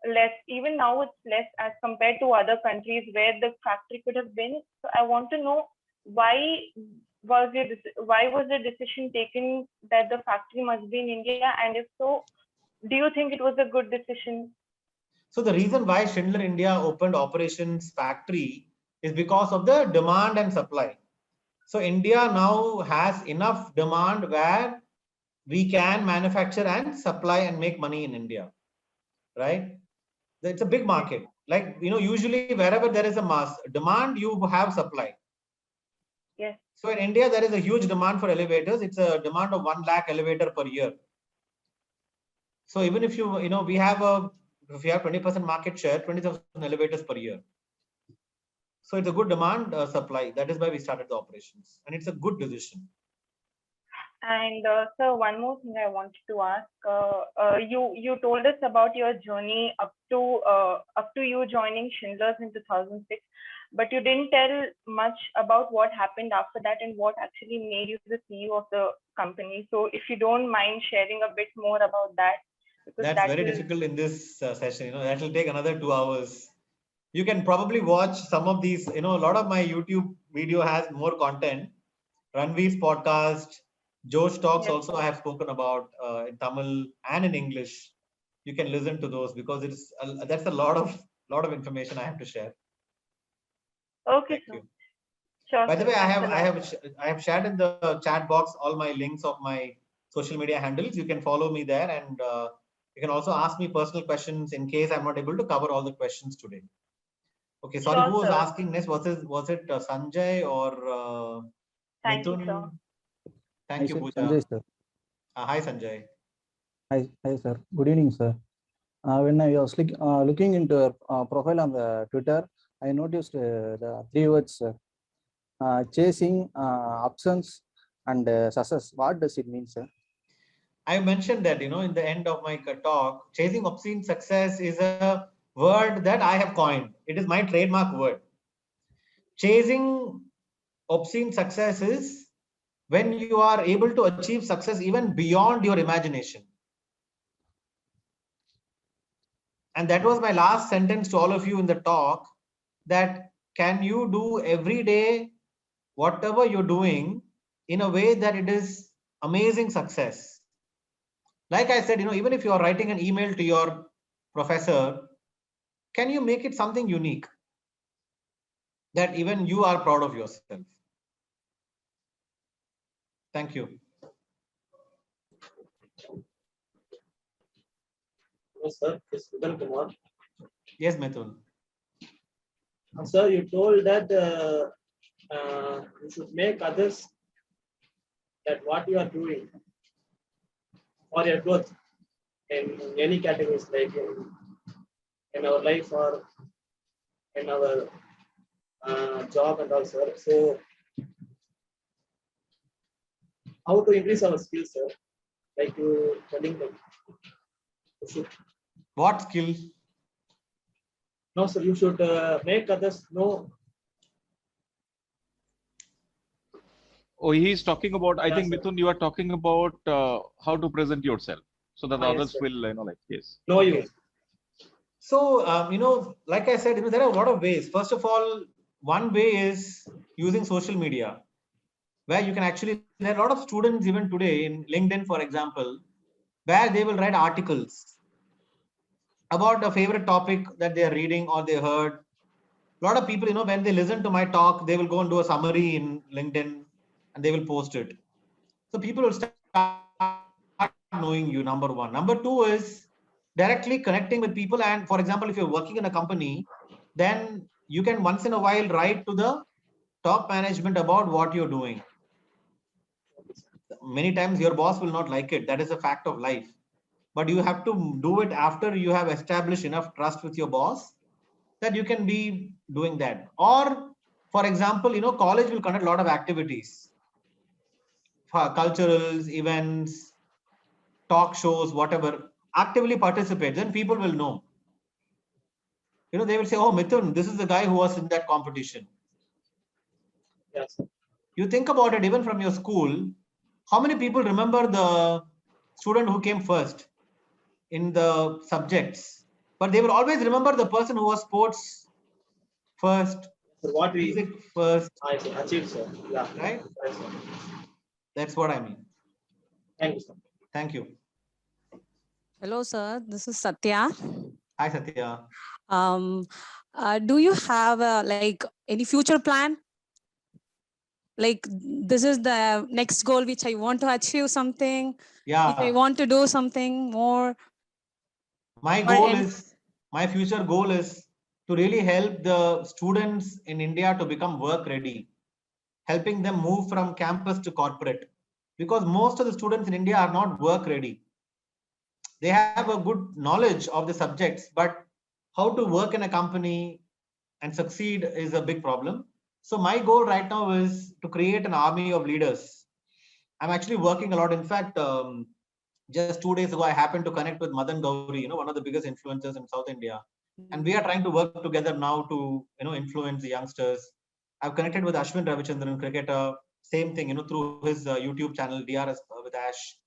less, even now it's less as compared to other countries where the factory could have been. So I want to know, why was the decision taken that the factory must be in India, and if so, do you think it was a good decision? So the reason why Schindler India opened operations factory is because of the demand and supply. So India now has enough demand where we can manufacture and supply and make money in India, right? It's a big market. Like, usually wherever there is a mass demand, you have supply. Yes. So in India, there is a huge demand for elevators. It's a demand of 1 lakh elevator per year. So even if we have 20% market share, 20,000 elevators per year. So it's a good demand supply. That is why we started the operations, and it's a good decision. And so one more thing I wanted to ask, you told us about your journey up to you joining Schindler's in 2006, but you didn't tell much about what happened after that and what actually made you the CEO of the company. So if you don't mind sharing a bit more about that. That's very difficult in this session. That will take another 2 hours. You can probably watch some of these. A lot of my YouTube video has more content. Ranveer's podcast, Josh Talks, yes, also I have spoken about in Tamil and in English. You can listen to those because that's a lot of information I have to share. Okay, Thank you. Sure. By the way, I have shared in the chat box all my links of my social media handles. You can follow me there, and you can also ask me personal questions in case I'm not able to cover all the questions today. Okay, sorry, sure, who was sir. asking next? Was it Sanjay or Thank Mithun? you, sir. Thank you, Pooja. Sanjay, sir. Hi, Sanjay. Hi, sir. Good evening, sir. When I was looking into your profile on the Twitter, I noticed the 3 words, sir. Chasing absence and success. What does it mean, sir? I mentioned that, in the end of my talk, chasing obscene success is a word that I have coined. It is my trademark word. Chasing obscene success is when you are able to achieve success even beyond your imagination. And that was my last sentence to all of you in the talk, that can you do every day whatever you're doing in a way that it is amazing success. Like I said, even if you are writing an email to your professor, can you make it something unique that even you are proud of yourself? Thank you. Hello, sir. It's Mithun Kumar. Yes, Mithun. Sir, you told that you should make others that what you are doing for your growth in any categories, like in our life or in our job and all, sir. So, how to increase our skills, sir? Like you telling them. What skill? No, sir. You should make others know. Oh, he's talking about, I think, sir. Mithun, you are talking about how to present yourself so that Yes, others sir. will, yes. Know you. So, like I said, there are a lot of ways. First of all, one way is using social media, where you can actually, there are a lot of students even today in LinkedIn, for example, where they will write articles about a favorite topic that they are reading or they heard. A lot of people, when they listen to my talk, they will go and do a summary in LinkedIn and they will post it. So people will start knowing you, number one. Number two is directly connecting with people. And for example, if you're working in a company, then you can once in a while write to the top management about what you're doing. Many times your boss will not like it. That is a fact of life. But you have to do it after you have established enough trust with your boss that you can be doing that. Or, for example, college will conduct a lot of activities, culturals, events, talk shows, whatever. Actively participate, then people will know. They will say, oh, Mithun, this is the guy who was in that competition. Yes. You think about it, even from your school, how many people remember the student who came first in the subjects? But they will always remember the person who was sports first, So what we music first, achieved, sir. Yeah. right? Right, sir. That's what I mean. Thank you, sir. Thank you. Hello, sir. This is Satya. Hi, Satya. Do you have like any future plan? Like this is the next goal which I want to achieve something. Yeah. If I want to do something more. My future goal is to really help the students in India to become work ready, helping them move from campus to corporate, because most of the students in India are not work ready. They have a good knowledge of the subjects, but how to work in a company and succeed is a big problem. So my goal right now is to create an army of leaders. I'm actually working a lot. In fact, just 2 days ago, I happened to connect with Madan Gauri, one of the biggest influencers in South India. And we are trying to work together now to, influence the youngsters. I've connected with Ashwin Ravichandran, cricketer, same thing, through his YouTube channel, DRS with Ash.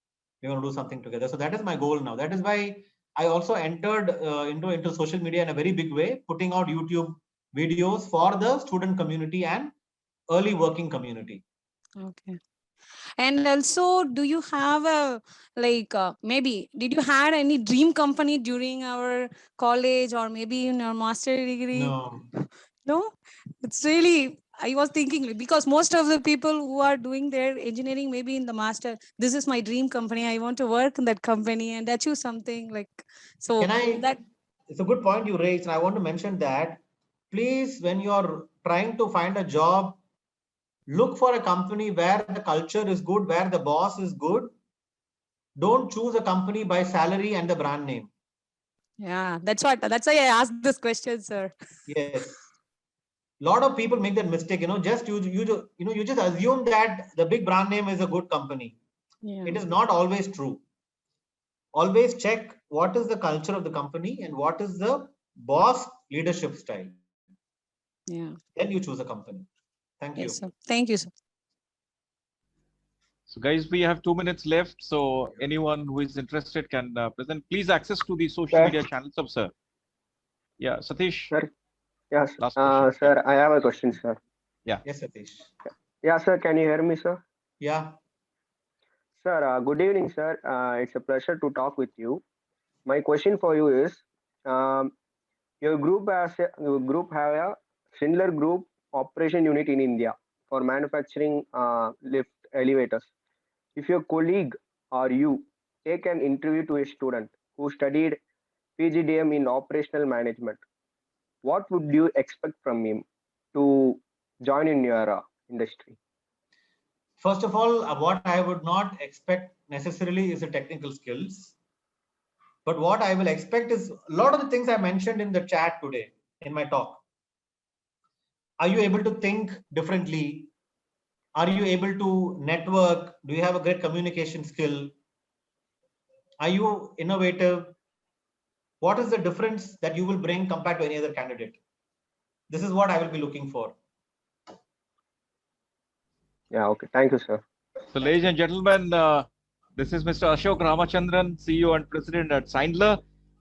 We're going to do something together. So that is my goal now. That is why I also entered into social media in a very big way, putting out YouTube videos for the student community and early working community. Okay. And also, do you have a maybe did you had any dream company during our college or maybe in your master degree? No, it's really, I was thinking, because most of the people who are doing their engineering, maybe in the master, this is my dream company. I want to work in that company and achieve something like, so it's a good point you raised. And I want to mention that, please, when you're trying to find a job, look for a company where the culture is good, where the boss is good. Don't choose a company by salary and the brand name. Yeah, that's why I asked this question, sir. Yes. A lot of people make that mistake, just you just assume that the big brand name is a good company. Yeah. It is not always true. Always check what is the culture of the company and what is the boss leadership style. Yeah. Then you choose a company. Thank you. Yes, sir. Thank you, sir. So guys, we have 2 minutes left. So anyone who is interested can present. Please access to the social media channels of sir. Yeah, Satish. Sir. Yes, Last sir, I have a question, sir. Yeah. Yes, Satish. Yeah, sir, can you hear me, sir? Yeah. Sir, good evening, sir. It's a pleasure to talk with you. My question for you is, your group have a similar group operation unit in India for manufacturing lift elevators. If your colleague or you take an interview to a student who studied PGDM in operational management, what would you expect from him to join in your industry? First of all, what I would not expect necessarily is the technical skills. But what I will expect is a lot of the things I mentioned in the chat today, in my talk. Are you able to think differently? Are you able to network? Do you have a great communication skill? Are you innovative? What is the difference that you will bring compared to any other candidate? This is what I will be looking for. Yeah, okay. Thank you, sir. So ladies and gentlemen, this is Mr. Ashok Ramachandran, CEO and President at Sindler,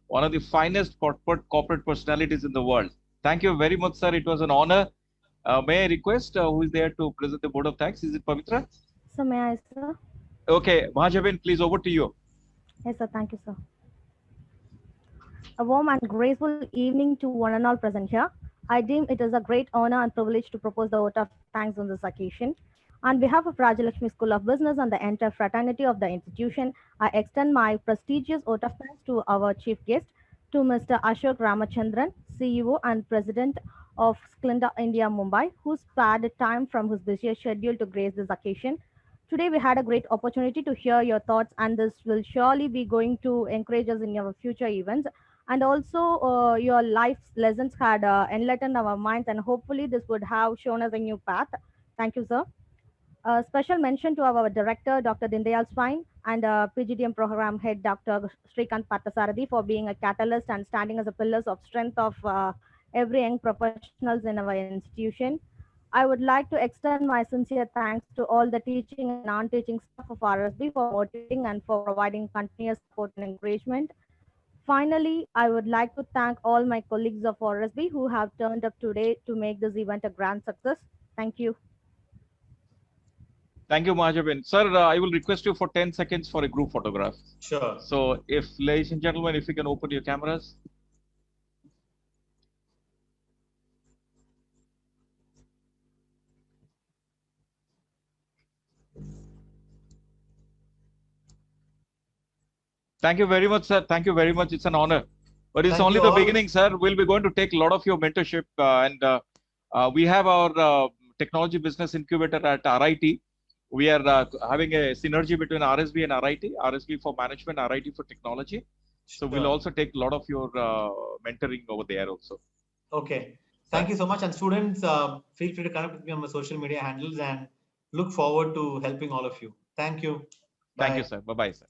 one of the finest corporate personalities in the world. Thank you very much, sir. It was an honor. May I request who is there to present the Board of Thanks? Is it Pavitra? So may I, sir? Okay, Mahajabin, please over to you. Yes, sir. Thank you, sir. A warm and graceful evening to one and all present here. I deem it is a great honor and privilege to propose the vote of thanks on this occasion. On behalf of Rajalakshmi School of Business and the entire fraternity of the institution, I extend my prestigious vote of thanks to our chief guest, to Mr. Ashok Ramachandran, CEO and President of Sklinda India Mumbai, who spared time from his busy schedule to grace this occasion. Today we had a great opportunity to hear your thoughts, and this will surely be going to encourage us in our future events. And also your life's lessons had enlightened our minds, and hopefully this would have shown us a new path. Thank you, sir. A special mention to our director, Dr. Dindayal Swine, and PGDM program head, Dr. Srikanth Parthasarathy, for being a catalyst and standing as a pillars of strength of every young professionals in our institution. I would like to extend my sincere thanks to all the teaching and non-teaching staff of RSB for motivating and for providing continuous support and encouragement. Finally, I would like to thank all my colleagues of RSB who have turned up today to make this event a grand success. Thank you. Thank you, Mahajabin. Sir, I will request you for 10 seconds for a group photograph. Sure. So if, ladies and gentlemen, if you can open your cameras. Thank you very much, sir. Thank you very much. It's an honor. But it's Thank only you the all. beginning, sir. We'll be going to take a lot of your mentorship. We have our technology business incubator at RIT. We are having a synergy between RSB and RIT, RSB for management, RIT for technology. So we'll also take a lot of your mentoring over there also. Okay. Thank you so much. And students, feel free to connect with me on my social media handles, and look forward to helping all of you. Thank you. Thank you, Bye. sir. Bye-bye, sir.